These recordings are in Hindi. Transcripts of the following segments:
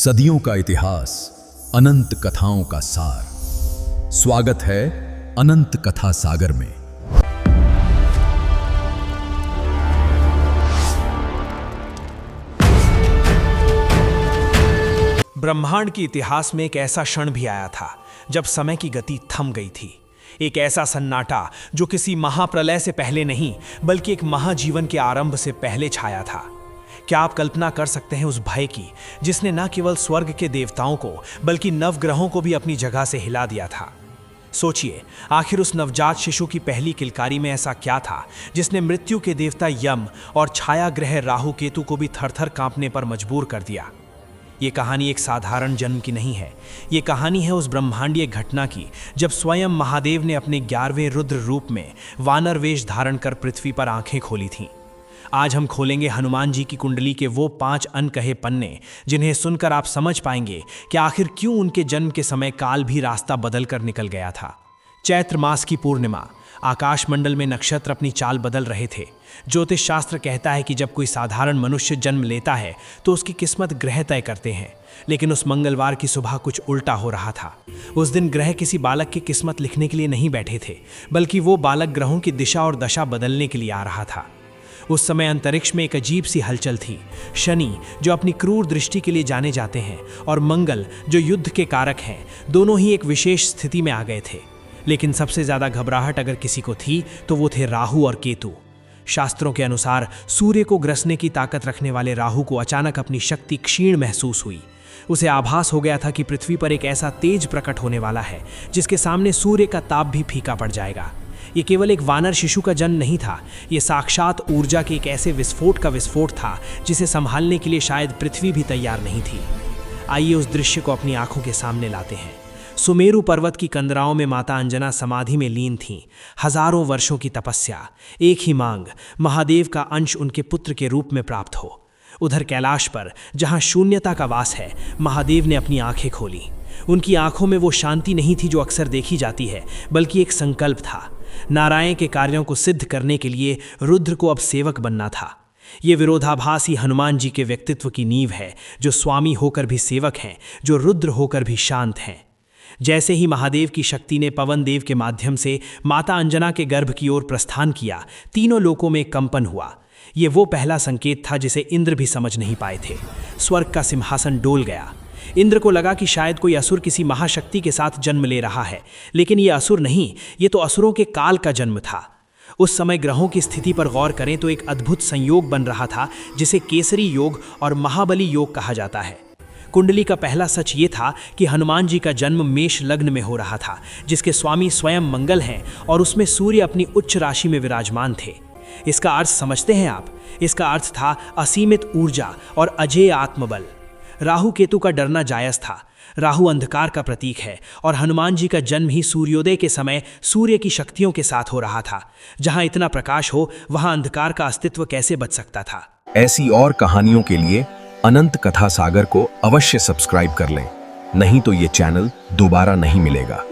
सदियों का इतिहास, अनंत कथाओं का सार। स्वागत है अनंत कथा सागर में। ब्रह्मांड के इतिहास में एक ऐसा क्षण भी आया था जब समय की गति थम गई थी। एक ऐसा सन्नाटा जो किसी महाप्रलय से पहले नहीं बल्कि एक महाजीवन के आरंभ से पहले छाया था। क्या आप कल्पना कर सकते हैं उस भय की जिसने न केवल स्वर्ग के देवताओं को बल्कि नवग्रहों को भी अपनी जगह से हिला दिया था। सोचिए, आखिर उस नवजात शिशु की पहली किलकारी में ऐसा क्या था जिसने मृत्यु के देवता यम और छाया ग्रह राहु केतु को भी थरथर कांपने पर मजबूर कर दिया। ये कहानी एक साधारण जन्म की नहीं है। ये कहानी है उस ब्रह्मांडीय घटना की जब स्वयं महादेव ने अपने 11वें रुद्र रूप में वानर वेश धारण कर पृथ्वी पर आंखें खोली थीं। आज हम खोलेंगे हनुमान जी की कुंडली के वो 5 अनकहे पन्ने जिन्हें सुनकर आप समझ पाएंगे कि आखिर क्यों उनके जन्म के समय काल भी रास्ता बदल कर निकल गया था। चैत्र मास की पूर्णिमा, आकाशमंडल में नक्षत्र अपनी चाल बदल रहे थे। ज्योतिष शास्त्र कहता है कि जब कोई साधारण मनुष्य जन्म लेता है तो उसकी किस्मत ग्रह तय करते हैं, लेकिन उस मंगलवार की सुबह कुछ उल्टा हो रहा था। उस दिन ग्रह किसी बालक की किस्मत लिखने के लिए नहीं बैठे थे, बल्कि वो बालक ग्रहों की दिशा और दशा बदलने के लिए आ रहा था। उस समय अंतरिक्ष में एक अजीब सी हलचल थी। शनि, जो अपनी क्रूर दृष्टि के लिए जाने जाते हैं, और मंगल, जो युद्ध के कारक हैं, दोनों ही एक विशेष स्थिति में आ गए थे। लेकिन सबसे ज्यादा घबराहट अगर किसी को थी तो वो थे राहु और केतु। शास्त्रों के अनुसार सूर्य को ग्रसने की ताकत रखने वाले राहु को अचानक अपनी शक्ति क्षीण महसूस हुई। उसे आभास हो गया था कि पृथ्वी पर एक ऐसा तेज प्रकट होने वाला है जिसके सामने सूर्य का ताप भी फीका पड़ जाएगा। ये केवल एक वानर शिशु का जन्म नहीं था, ये साक्षात ऊर्जा के एक ऐसे विस्फोट का विस्फोट था जिसे संभालने के लिए शायद पृथ्वी भी तैयार नहीं थी। आइए उस दृश्य को अपनी आंखों के सामने लाते हैं। सुमेरु पर्वत की कंदराओं में माता अंजना समाधि में लीन थीं। हजारों वर्षों की तपस्या, एक ही मांग, महादेव का अंश उनके पुत्र के रूप में प्राप्त हो। उधर कैलाश पर, जहां शून्यता का वास है, महादेव ने अपनी आंखें खोली। उनकी आंखों में वो शांति नहीं थी जो अक्सर देखी जाती है, बल्कि एक संकल्प था। नारायण के कार्यों को सिद्ध करने के लिए रुद्र को अब सेवक बनना था। ये विरोधाभास ही हनुमान जी के व्यक्तित्व की नींव है, जो स्वामी होकर भी सेवक हैं, जो रुद्र होकर भी शांत हैं। जैसे ही महादेव की शक्ति ने पवन देव के माध्यम से माता अंजना के गर्भ की ओर प्रस्थान किया, तीनों लोकों में कंपन हुआ। ये वो पहला संकेत था जिसे इंद्र भी समझ नहीं पाए थे। स्वर्ग का सिंहासन डोल गया। इंद्र को लगा कि शायद कोई असुर किसी महाशक्ति के साथ जन्म ले रहा है, लेकिन ये असुर नहीं, ये तो असुरों के काल का जन्म था। उस समय ग्रहों की स्थिति पर गौर करें तो एक अद्भुत संयोग बन रहा था जिसे केसरी योग और महाबली योग कहा जाता है। कुंडली का पहला सच ये था कि हनुमान जी का जन्म मेष लग्न में हो रहा था, जिसके स्वामी स्वयं मंगल हैं और उसमें सूर्य अपनी उच्च राशि में विराजमान थे। इसका अर्थ समझते हैं आप? इसका अर्थ था असीमित ऊर्जा और अजेय आत्मबल। राहु केतु का डरना जायज था। राहु अंधकार का प्रतीक है और हनुमान जी का जन्म ही सूर्योदय के समय सूर्य की शक्तियों के साथ हो रहा था। जहां इतना प्रकाश हो, वहां अंधकार का अस्तित्व कैसे बच सकता था? ऐसी और कहानियों के लिए अनंत कथा सागर को अवश्य सब्सक्राइब कर लें, नहीं तो ये चैनल दोबारा नहीं मिलेगा।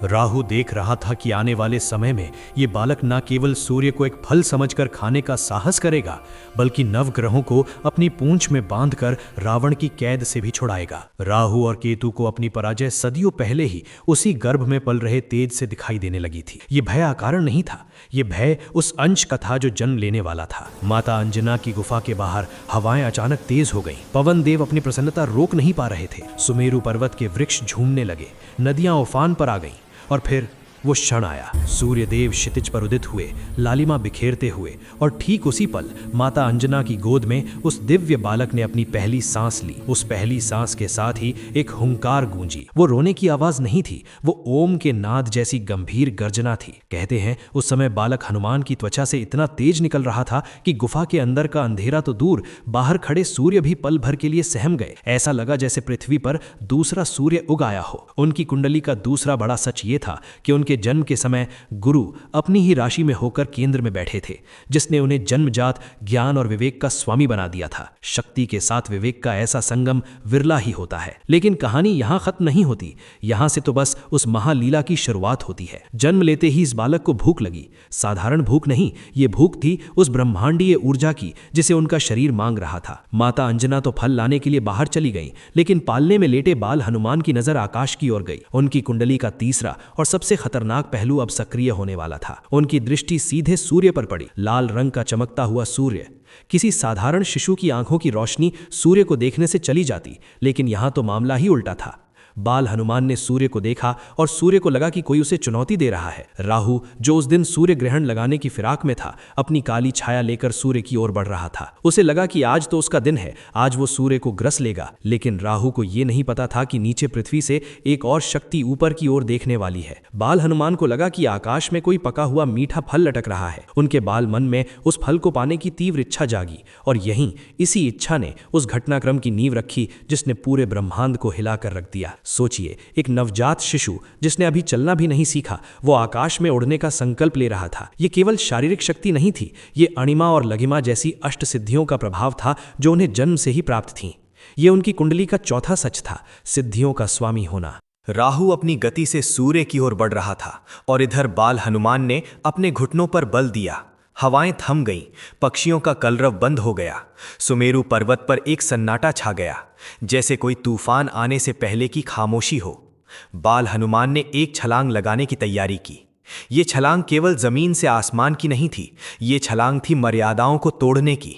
राहु देख रहा था कि आने वाले समय में ये बालक न केवल सूर्य को एक फल समझकर खाने का साहस करेगा, बल्कि नवग्रहों को अपनी पूंछ में बांधकर रावण की कैद से भी छुड़ाएगा। राहु और केतु को अपनी पराजय सदियों पहले ही उसी गर्भ में पल रहे तेज से दिखाई देने लगी थी। ये भय अकारण नहीं था, ये भय उस अंश का था जो जन्म लेने वाला था। माता अंजना की गुफा के बाहर हवाएं अचानक तेज हो गईं। पवन देव अपनी प्रसन्नता रोक नहीं पा रहे थे। सुमेरु पर्वत के वृक्ष झूमने लगे, नदियां उफान पर आ गईं। और फिर वो क्षण आया। सूर्य देव क्षितिज पर उदित हुए, लालिमा बिखेरते हुए, और ठीक उसी पल माता अंजना की गोद में उस दिव्य बालक ने अपनी पहली सांस ली। उस पहली सांस के साथ ही एक हुंकार गूंजी। वो रोने की आवाज नहीं थी, वो ओम के नाद जैसी गंभीर गर्जना थी। कहते हैं उस समय बालक हनुमान की त्वचा से इतना तेज निकल रहा था कि गुफा के अंदर का अंधेरा तो दूर, बाहर खड़े सूर्य भी पल भर के लिए सहम गए। ऐसा लगा जैसे पृथ्वी पर दूसरा सूर्य उग आया हो। उनकी कुंडली का दूसरा बड़ा सच ये था कि उनके उनके जन्म के समय गुरु अपनी ही राशि में होकर केंद्र में बैठे थे, जिसने उन्हें जन्मजात ज्ञान और विवेक का स्वामी बना दिया था। शक्ति के साथ विवेक का ऐसा संगम विरला ही होता है। लेकिन कहानी यहाँ खत्म नहीं होती। यहाँ से तो बस उस महालीला की शुरुआत होती है। जन्म लेते ही इस बालक को भूख लगी। साधारण भूख नहीं, ये भूख थी उस ब्रह्मांडीय ऊर्जा की जिसे उनका शरीर मांग रहा था। माता अंजना तो फल लाने के लिए बाहर चली गई, लेकिन पालने में लेटे बाल हनुमान की नजर आकाश की ओर गई। उनकी कुंडली का तीसरा और सबसे खतरनाक पहलू अब सक्रिय होने वाला था। उनकी दृष्टि सीधे सूर्य पर पड़ी। लाल रंग का चमकता हुआ सूर्य। किसी साधारण शिशु की आंखों की रोशनी सूर्य को देखने से चली जाती, लेकिन यहां तो मामला ही उल्टा था। बाल हनुमान ने सूर्य को देखा और सूर्य को लगा कि कोई उसे चुनौती दे रहा है। राहु, जो उस दिन सूर्य ग्रहण लगाने की फिराक में था, अपनी काली छाया लेकर सूर्य की ओर बढ़ रहा था। उसे लगा कि आज तो उसका दिन है, आज वो सूर्य को ग्रस लेगा। लेकिन राहु को यह नहीं पता था कि नीचे पृथ्वी से एक और शक्ति ऊपर की ओर देखने वाली है। बाल हनुमान को लगा कि आकाश में कोई पका हुआ मीठा फल लटक रहा है। उनके बाल मन में उस फल को पाने की तीव्र इच्छा जागी, और यहीं इसी इच्छा ने उस घटनाक्रम की नींव रखी जिसने पूरे ब्रह्मांड को हिलाकर रख दिया। सोचिए, एक नवजात शिशु जिसने अभी चलना भी नहीं सीखा, वो आकाश में उड़ने का संकल्प ले रहा था। ये केवल शारीरिक शक्ति नहीं थी, ये अणिमा और लघिमा जैसी अष्ट सिद्धियों का प्रभाव था जो उन्हें जन्म से ही प्राप्त थीं। ये उनकी कुंडली का चौथा सच था, सिद्धियों का स्वामी होना। राहु अपनी गति से सूर्य की ओर बढ़ रहा था और इधर बाल हनुमान ने अपने घुटनों पर बल दिया। हवाएं थम गईं, पक्षियों का कलरव बंद हो गया। सुमेरु पर्वत पर एक सन्नाटा छा गया, जैसे कोई तूफान आने से पहले की खामोशी हो। बाल हनुमान ने एक छलांग लगाने की तैयारी की। ये छलांग केवल जमीन से आसमान की नहीं थी, ये छलांग थी मर्यादाओं को तोड़ने की।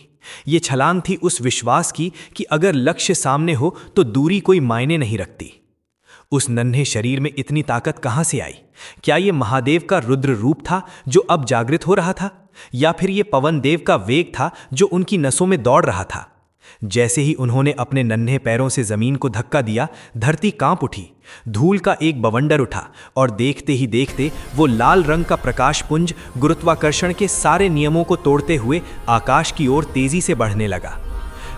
ये छलांग थी उस विश्वास की कि अगर लक्ष्य सामने हो तो दूरी कोई मायने नहीं रखती। उस नन्हे शरीर में इतनी ताकत कहां से आई? क्या ये महादेव का रुद्र रूप था जो अब जागृत हो रहा था, या फिर ये पवन देव का वेग था जो उनकी नसों में दौड़ रहा था? जैसे ही उन्होंने अपने नन्हे पैरों से जमीन को धक्का दिया, धरती कांप उठी। धूल का एक बवंडर उठा और देखते ही देखते वो लाल रंग का प्रकाश पुंज गुरुत्वाकर्षण के सारे नियमों को तोड़ते हुए आकाश की ओर तेजी से बढ़ने लगा।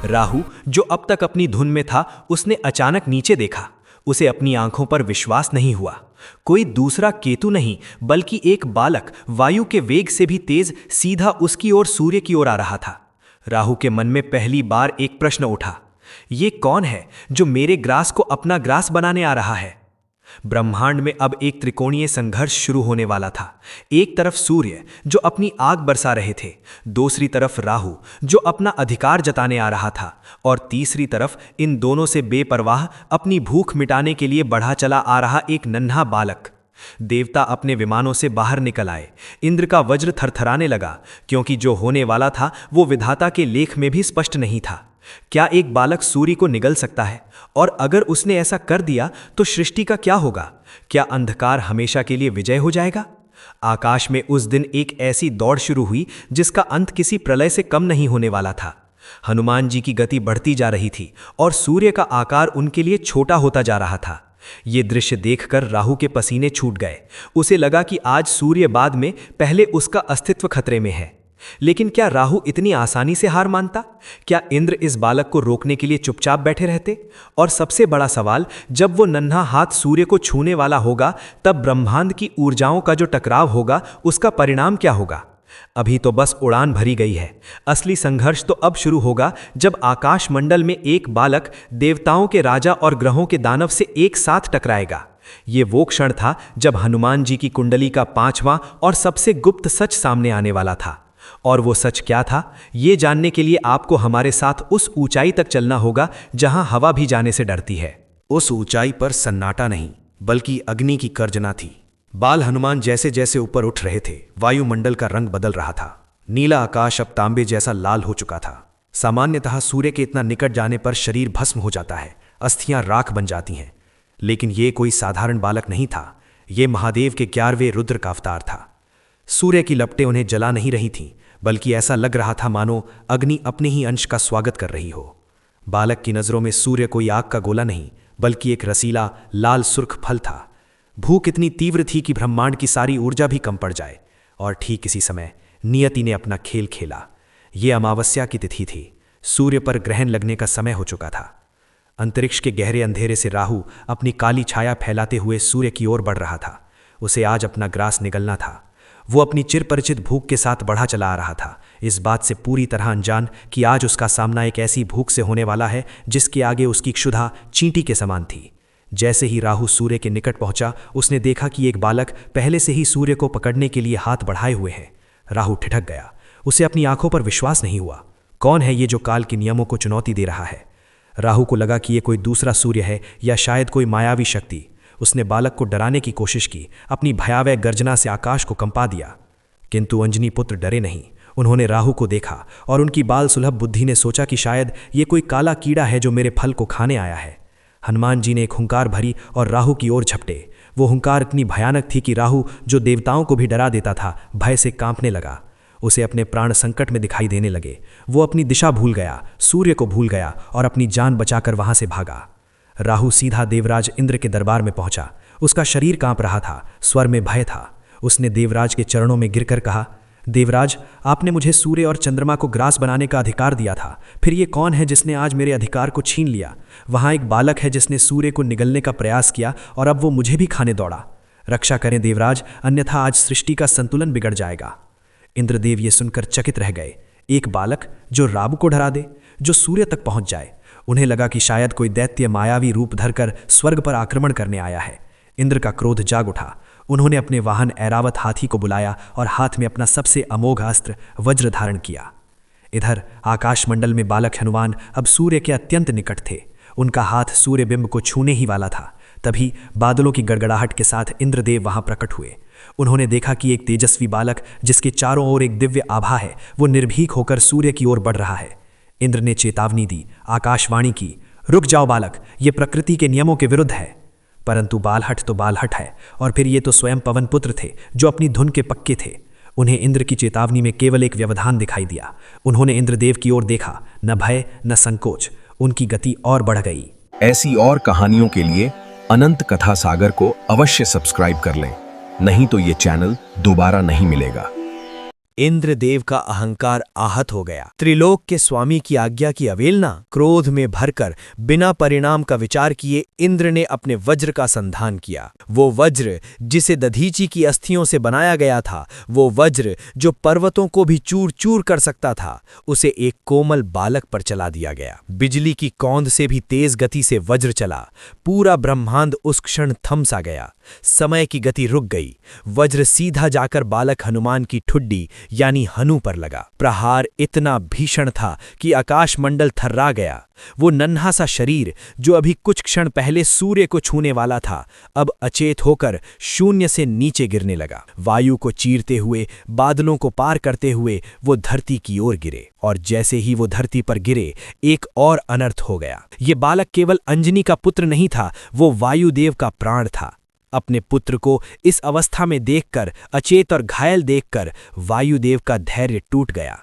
राहु, जो अब तक अपनी धुन में था, उसने अचानक नीचे देखा। उसे अपनी आंखों पर विश्वास नहीं हुआ। कोई दूसरा केतु नहीं, बल्कि एक बालक वायु के वेग से भी तेज सीधा उसकी ओर सूर्य की ओर आ रहा था। राहु के मन में पहली बार एक प्रश्न उठा, ये कौन है जो मेरे ग्रास को अपना ग्रास बनाने आ रहा है? ब्रह्मांड में अब एक त्रिकोणीय संघर्ष शुरू होने वाला था। एक तरफ सूर्य जो अपनी आग बरसा रहे थे, दूसरी तरफ राहु जो अपना अधिकार जताने आ रहा था, और तीसरी तरफ इन दोनों से बेपरवाह अपनी भूख मिटाने के लिए बढ़ा चला आ रहा एक नन्हा बालक। देवता अपने विमानों से बाहर निकल आए। इंद्र का वज्र थरथराने लगा, क्योंकि जो होने वाला था वो विधाता के लेख में भी स्पष्ट नहीं था। क्या एक बालक सूर्य को निगल सकता है? और अगर उसने ऐसा कर दिया तो सृष्टि का क्या होगा? क्या अंधकार हमेशा के लिए विजय हो जाएगा? आकाश में उस दिन एक ऐसी दौड़ शुरू हुई जिसका अंत किसी प्रलय से कम नहीं होने वाला था। हनुमान जी की गति बढ़ती जा रही थी और सूर्य का आकार उनके लिए छोटा होता जा रहा था। ये दृश्य देखकर राहु के पसीने छूट गए। उसे लगा कि आज सूर्य बाद में पहले उसका अस्तित्व खतरे में है। लेकिन क्या राहु इतनी आसानी से हार मानता? क्या इंद्र इस बालक को रोकने के लिए चुपचाप बैठे रहते? और सबसे बड़ा सवाल, जब वो नन्हा हाथ सूर्य को छूने वाला होगा, तब ब्रह्मांड की ऊर्जाओं का जो टकराव होगा, उसका परिणाम क्या होगा? अभी तो बस उड़ान भरी गई है। असली संघर्ष तो अब शुरू होगा, जब आकाश मंडल में एक बालक देवताओं के राजा और ग्रहों के दानव से एक साथ टकराएगा। ये वो क्षण था जब हनुमान जी की कुंडली का 5वां और सबसे गुप्त सच सामने आने वाला था। और वो सच क्या था, ये जानने के लिए आपको हमारे साथ उस ऊंचाई तक चलना होगा जहां हवा भी जाने से डरती है। उस ऊंचाई पर सन्नाटा नहीं, बल्कि अग्नि की गर्जना थी। बाल हनुमान जैसे जैसे ऊपर उठ रहे थे, वायुमंडल का रंग बदल रहा था। नीला आकाश अब तांबे जैसा लाल हो चुका था। सामान्यतः सूर्य के इतना निकट जाने पर शरीर भस्म हो जाता है, अस्थियां राख बन जाती हैं। लेकिन ये कोई साधारण बालक नहीं था, ये महादेव के 11वें रुद्र का अवतार था। सूर्य की लपटें उन्हें जला नहीं रही थीं, बल्कि ऐसा लग रहा था मानो अग्नि अपने ही अंश का स्वागत कर रही हो। बालक की नजरों में सूर्य कोई आग का गोला नहीं, बल्कि एक रसीला लाल सुर्ख फल था। भूख इतनी तीव्र थी कि ब्रह्मांड की सारी ऊर्जा भी कम पड़ जाए। और ठीक इसी समय नियति ने अपना खेल खेला। ये अमावस्या की तिथि थी। सूर्य पर ग्रहण लगने का समय हो चुका था। अंतरिक्ष के गहरे अंधेरे से राहु अपनी काली छाया फैलाते हुए सूर्य की ओर बढ़ रहा था। उसे आज अपना ग्रास निगलना था। वो अपनी चिरपरिचित भूख के साथ बढ़ा चला आ रहा था, इस बात से पूरी तरह अनजान कि आज उसका सामना एक ऐसी भूख से होने वाला है जिसके आगे उसकी क्षुधा चींटी के समान थी। जैसे ही राहु सूर्य के निकट पहुंचा, उसने देखा कि एक बालक पहले से ही सूर्य को पकड़ने के लिए हाथ बढ़ाए हुए है। राहु ठिठक गया, उसे अपनी आंखों पर विश्वास नहीं हुआ। कौन है ये जो काल के नियमों को चुनौती दे रहा है? राहु को लगा कि ये कोई दूसरा सूर्य है या शायद कोई मायावी शक्ति। उसने बालक को डराने की कोशिश की, अपनी भयावह गर्जना से आकाश को कंपा दिया। किंतु अंजनी पुत्र डरे नहीं। उन्होंने राहु को देखा और उनकी बाल सुलभ बुद्धि ने सोचा कि शायद ये कोई काला कीड़ा है जो मेरे फल को खाने आया है। हनुमान जी ने एक हुंकार भरी और राहु की ओर झपटे। वो हुंकार इतनी भयानक थी कि राहु, जो देवताओं को भी डरा देता था, भय से कांपने लगा। उसे अपने प्राण संकट में दिखाई देने लगे। वो अपनी दिशा भूल गया, सूर्य को भूल गया और अपनी जान बचाकर वहां से भागा। राहु सीधा देवराज इंद्र के दरबार में पहुंचा। उसका शरीर कांप रहा था, स्वर में भय था। उसने देवराज के चरणों में गिरकर कहा, देवराज, आपने मुझे सूर्य और चंद्रमा को ग्रास बनाने का अधिकार दिया था, फिर ये कौन है जिसने आज मेरे अधिकार को छीन लिया? वहां एक बालक है जिसने सूर्य को निगलने का प्रयास किया और अब वो मुझे भी खाने दौड़ा। रक्षा करें देवराज, अन्यथा आज सृष्टि का संतुलन बिगड़ जाएगा। इंद्रदेव ये सुनकर चकित रह गए। एक बालक जो राबु को डरा दे, जो सूर्य तक पहुंच जाए। उन्हें लगा कि शायद कोई दैत्य मायावी रूप धरकर स्वर्ग पर आक्रमण करने आया है। इंद्र का क्रोध जाग उठा। उन्होंने अपने वाहन ऐरावत हाथी को बुलाया और हाथ में अपना सबसे अमोघ अस्त्र वज्र धारण किया। इधर आकाशमंडल में बालक हनुमान अब सूर्य के अत्यंत निकट थे। उनका हाथ सूर्य बिंब को छूने ही वाला था। तभी बादलों की गड़गड़ाहट के साथ इंद्रदेव वहां प्रकट हुए। उन्होंने देखा कि एक तेजस्वी बालक, जिसके चारों ओर एक दिव्य आभा है, वो निर्भीक होकर सूर्य की ओर बढ़ रहा है। इंद्र ने चेतावनी दी, आकाशवाणी की, रुक जाओ बालक, ये प्रकृति के नियमों के विरुद्ध है। परंतु बालहट तो बालहट है, और फिर ये तो स्वयं पवन पुत्र थे जो अपनी धुन के पक्के थे। उन्हें इंद्र की चेतावनी में केवल एक व्यवधान दिखाई दिया। उन्होंने इंद्रदेव की ओर देखा, न भय न संकोच। उनकी गति और बढ़ गई। ऐसी और कहानियों के लिए अनंत कथा सागर को अवश्य सब्सक्राइब कर लें, नहीं तो ये चैनल दोबारा नहीं मिलेगा। इंद्रदेव का अहंकार आहत हो गया। त्रिलोक के स्वामी की आज्ञा की अवहेलना, क्रोध में भरकर बिना परिणाम का विचार किए इंद्र ने अपने वज्र का संधान किया। वो वज्र जिसे दधीची की अस्थियों से बनाया गया था, वो वज्र जो पर्वतों को भी चूर चूर कर सकता था, उसे एक कोमल बालक पर चला दिया गया। बिजली की कौंध से भी तेज गति से वज्र चला। पूरा ब्रह्मांड उस क्षण थम सा गया। समय की गति रुक गई। वज्र सीधा जाकर बालक हनुमान की ठुड्डी यानी हनु पर लगा। प्रहार इतना भीषण था कि आकाशमंडल थर्रा गया। वो नन्हा सा शरीर, जो अभी कुछ क्षण पहले सूर्य को छूने वाला था, अब अचेत होकर शून्य से नीचे गिरने लगा। वायु को चीरते हुए, बादलों को पार करते हुए वो धरती की ओर गिरे। और जैसे ही वो धरती पर गिरे, एक और अनर्थ हो गया। ये बालक केवल अंजनी का पुत्र नहीं था, वो वायुदेव का प्राण था। अपने पुत्र को इस अवस्था में देखकर, अचेत और घायल देखकर वायुदेव का धैर्य टूट गया।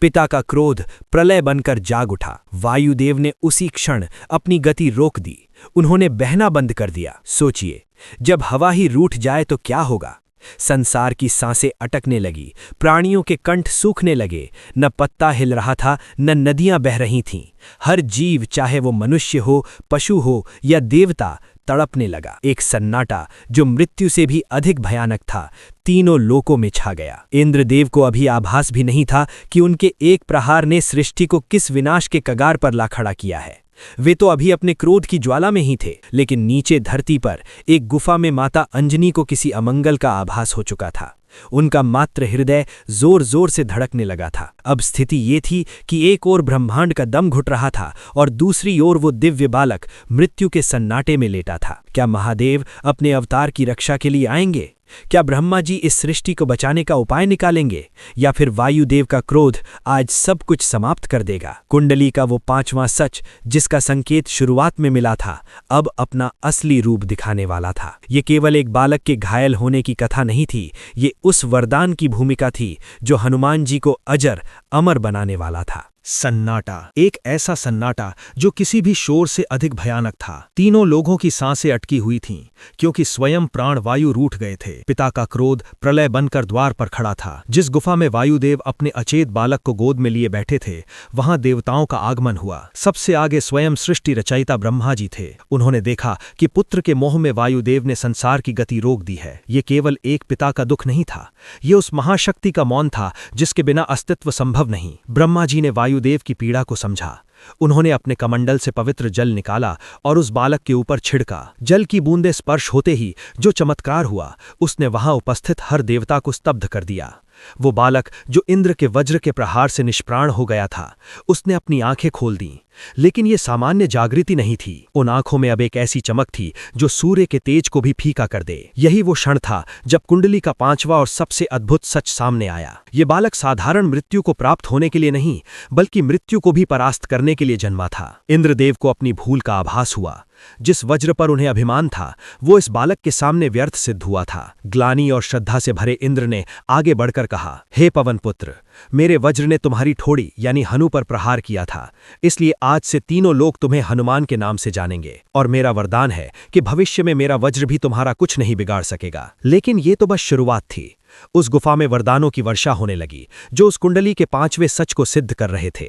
पिता का क्रोध प्रलय बनकर जाग उठा। वायुदेव ने उसी क्षण अपनी गति रोक दी। उन्होंने बहना बंद कर दिया। सोचिए, जब हवा ही रूठ जाए तो क्या होगा? संसार की सांसें अटकने लगी, प्राणियों के कंठ सूखने लगे। न पत्ता हिल रहा था, न नदियां बह रही थीं। हर जीव, चाहे वो मनुष्य हो, पशु हो या देवता, तड़पने लगा। एक सन्नाटा जो मृत्यु से भी अधिक भयानक था, तीनों लोकों में छा गया। इंद्रदेव को अभी आभास भी नहीं था कि उनके एक प्रहार ने सृष्टि को किस विनाश के कगार पर ला खड़ा किया है। वे तो अभी अपने क्रोध की ज्वाला में ही थे, लेकिन नीचे धरती पर एक गुफा में माता अंजनी को किसी अमंगल का आभास हो चुका था। उनका मात्र हृदय जोर जोर से धड़कने लगा था। अब स्थिति ये थी कि एक ओर ब्रह्मांड का दम घुट रहा था और दूसरी ओर वो दिव्य बालक मृत्यु के सन्नाटे में लेटा था। क्या महादेव अपने अवतार की रक्षा के लिए आएंगे? क्या ब्रह्मा जी इस सृष्टि को बचाने का उपाय निकालेंगे? या फिर वायुदेव का क्रोध आज सब कुछ समाप्त कर देगा? कुंडली का वो पांचवां सच, जिसका संकेत शुरुआत में मिला था, अब अपना असली रूप दिखाने वाला था। ये केवल एक बालक के घायल होने की कथा नहीं थी, ये उस वरदान की भूमिका थी जो हनुमान जी को अजर अमर बनाने वाला था। सन्नाटा, एक ऐसा सन्नाटा जो किसी भी शोर से अधिक भयानक था। तीनों लोगों की सांसें अटकी हुई थीं, क्योंकि स्वयं प्राण वायु रूठ गए थे। पिता का क्रोध प्रलय बनकर द्वार पर खड़ा था। जिस गुफा में वायुदेव अपने अचेत बालक को गोद में लिए बैठे थे, वहां देवताओं का आगमन हुआ। सबसे आगे स्वयं सृष्टि रचयिता ब्रह्मा जी थे। उन्होंने देखा कि पुत्र के मोह में वायुदेव ने संसार की गति रोक दी है। ये केवल एक पिता का दुख नहीं था, ये उस महाशक्ति का मौन था जिसके बिना अस्तित्व संभव नहीं। ब्रह्मा जी ने वायुदेव की पीड़ा को समझा। उन्होंने अपने कमंडल से पवित्र जल निकाला और उस बालक के ऊपर छिड़का। जल की बूंदे स्पर्श होते ही जो चमत्कार हुआ, उसने वहां उपस्थित हर देवता को स्तब्ध कर दिया। वो बालक जो इंद्र के वज्र के प्रहार से निष्प्राण हो गया था, उसने अपनी आंखें खोल दी। लेकिन ये सामान्य जागृति नहीं थी। उन आंखों में अब एक ऐसी चमक थी जो सूर्य के तेज को भी फीका कर दे। यही वो क्षण था जब कुंडली का पांचवा और सबसे अद्भुत सच सामने आया। ये बालक साधारण मृत्यु को प्राप्त होने के लिए नहीं, बल्कि मृत्यु को भी परास्त करने के लिए जन्मा था। इंद्रदेव को अपनी भूल का आभास हुआ। जिस वज्र पर उन्हें अभिमान था, वो इस बालक के सामने व्यर्थ सिद्ध हुआ था। ग्लानि और श्रद्धा से भरे इंद्र ने आगे बढ़कर कहा, हे पवन पुत्र, मेरे वज्र ने तुम्हारी ठोड़ी यानी हनु पर प्रहार किया था, इसलिए आज से तीनों लोग तुम्हें हनुमान के नाम से जानेंगे। और मेरा वरदान है कि भविष्य में मेरा वज्र भी तुम्हारा कुछ नहीं बिगाड़ सकेगा। लेकिन ये तो बस शुरुआत थी। उस गुफा में वरदानों की वर्षा होने लगी, जो उस कुंडली के पांचवें सच को सिद्ध कर रहे थे।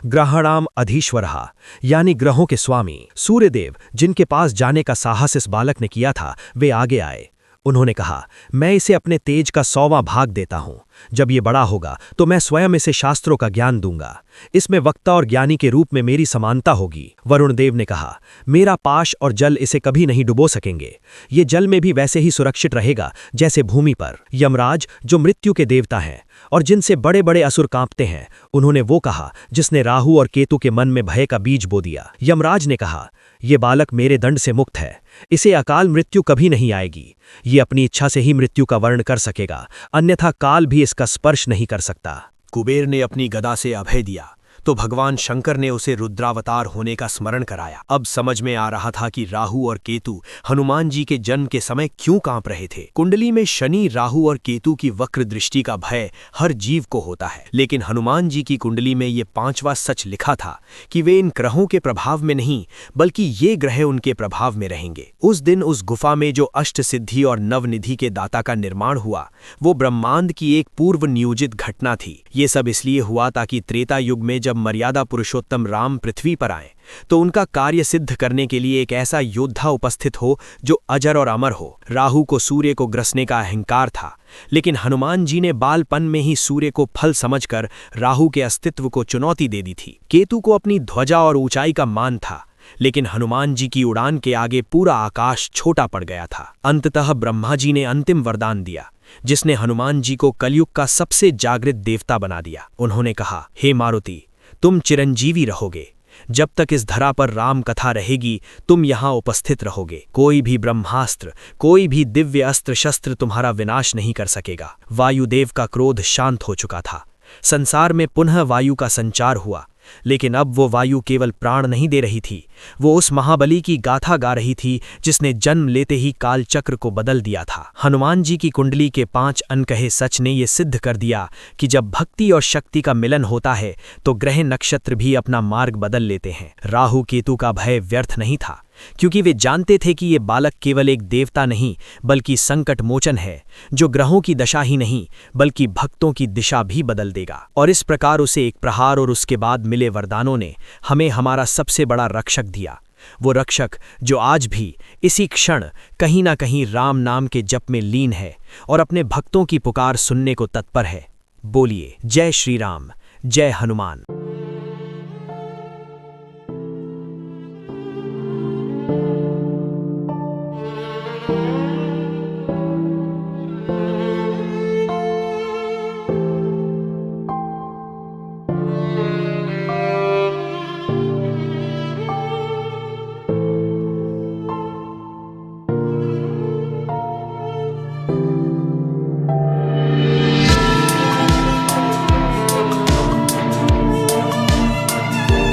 ग्रहाणाम अधीश्वरः, यानी ग्रहों के स्वामी सूर्यदेव, जिनके पास जाने का साहस इस बालक ने किया था, वे आगे आए। उन्होंने कहा, मैं इसे अपने तेज का 100वां भाग देता हूं। जब ये बड़ा होगा तो मैं स्वयं इसे शास्त्रों का ज्ञान दूंगा। इसमें वक्ता और ज्ञानी के रूप में मेरी समानता होगी। वरुण देव ने कहा, मेरा पाश और जल इसे कभी नहीं डुबो सकेंगे। ये जल में भी वैसे ही सुरक्षित रहेगा जैसे भूमि पर। यमराज, जो मृत्यु के देवता हैं और जिनसे बड़े बड़े असुर कांपते हैं, उन्होंने वो कहा जिसने राहु और केतु के मन में भय का बीज बो दिया। यमराज ने कहा, ये बालक मेरे दंड से मुक्त है, इसे अकाल मृत्यु कभी नहीं आएगी। ये अपनी इच्छा से ही मृत्यु का वर्ण कर सकेगा, अन्यथा काल भी इसका स्पर्श नहीं कर सकता। कुबेर ने अपनी गदा से अभय दिया तो भगवान शंकर ने उसे रुद्रावतार होने का स्मरण कराया। अब समझ में आ रहा था कि राहु और केतु हनुमान जी के जन्म के समय क्यों कांप रहे थे। कुंडली में शनि, राहु और केतु की वक्र दृष्टि का भय हर जीव को होता है, लेकिन हनुमान जी की कुंडली में ये पांचवा सच लिखा था कि वे इन ग्रहों के प्रभाव में नहीं, बल्कि ये ग्रह उनके प्रभाव में रहेंगे। उस दिन उस गुफा में जो अष्ट सिद्धि और नवनिधि के दाता का निर्माण हुआ, वो ब्रह्मांड की एक पूर्व नियोजित घटना थी। ये सब इसलिए हुआ ताकि त्रेता युग में जब मर्यादा पुरुषोत्तम राम पृथ्वी पर आए, तो उनका कार्य सिद्ध करने के लिए एक ऐसा योद्धा उपस्थित हो जो अजर और अमर हो। राहु को सूर्य को ग्रसने का अहंकार था, लेकिन हनुमान जी ने बालपन में ही सूर्य को फल समझकर राहु के अस्तित्व को चुनौती दे दी थी। केतु को अपनी ध्वजा और ऊंचाई का मान था, लेकिन हनुमान जी की उड़ान के आगे पूरा आकाश छोटा पड़ गया था। अंततः ब्रह्मा जी ने अंतिम वरदान दिया, जिसने हनुमान जी को कलयुग का सबसे जागृत देवता बना दिया। उन्होंने कहा, हे मारुति, तुम चिरंजीवी रहोगे। जब तक इस धरा पर राम कथा रहेगी, तुम यहाँ उपस्थित रहोगे। कोई भी ब्रह्मास्त्र, कोई भी दिव्य अस्त्र शस्त्र तुम्हारा विनाश नहीं कर सकेगा। वायुदेव का क्रोध शांत हो चुका था। संसार में पुनः वायु का संचार हुआ, लेकिन अब वो वायु केवल प्राण नहीं दे रही थी, वो उस महाबली की गाथा गा रही थी जिसने जन्म लेते ही काल चक्र को बदल दिया था। हनुमान जी की कुंडली के 5 अनकहे सच ने ये सिद्ध कर दिया कि जब भक्ति और शक्ति का मिलन होता है तो ग्रह नक्षत्र भी अपना मार्ग बदल लेते हैं। राहु केतु का भय व्यर्थ नहीं था, क्योंकि वे जानते थे कि ये बालक केवल एक देवता नहीं, बल्कि संकट मोचन है, जो ग्रहों की दशा ही नहीं बल्कि भक्तों की दिशा भी बदल देगा। और इस प्रकार उसे एक प्रहार और उसके बाद मिले वरदानों ने हमें हमारा सबसे बड़ा रक्षक दिया। वो रक्षक जो आज भी इसी क्षण कहीं ना कहीं राम नाम के जप में लीन है और अपने भक्तों की पुकार सुनने को तत्पर है। बोलिए जय श्री राम, जय हनुमान।